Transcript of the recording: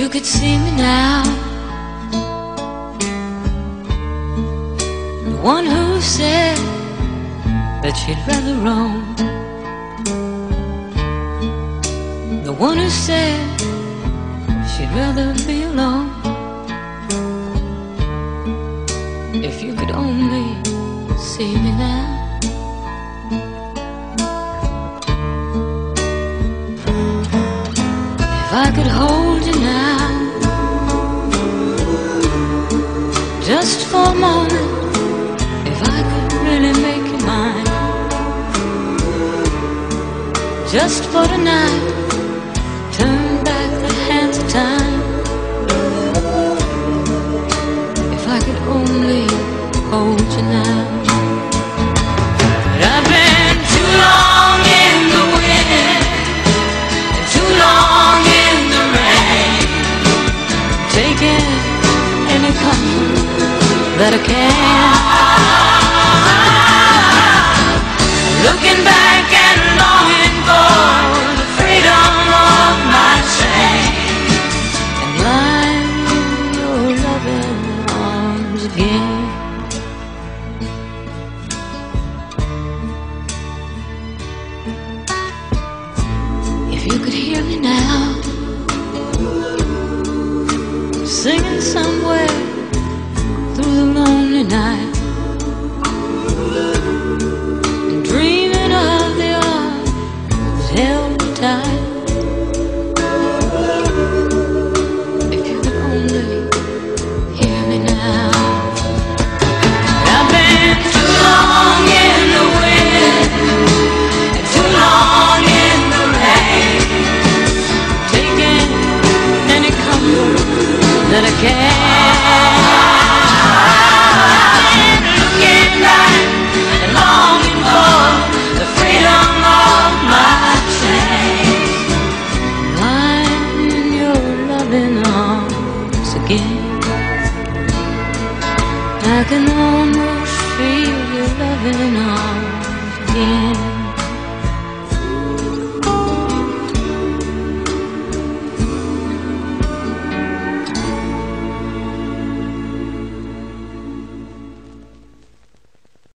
you could see me now, the one who said that she'd rather roam, the one who said she'd rather be alone. If you could only see me now, if I could hold you now, just for a moment, if I could really make you mine, just for tonight, turn back the hands of time. If I could only hold you now. But I've been too long in the wind, and too long in the rain, taking any comfort that I can, looking back and longing for the freedom of my shame, and lying in your loving arms again. If you could hear me now, singing somewhere through the lonely night, and dreaming of the arms that held me tight. If you could only hear me now. I've been too long in the wind, and too long in the rain, taking any comfort that I can, looking back and longing for the freedom of my chains, lying in your loving arms again. I can almost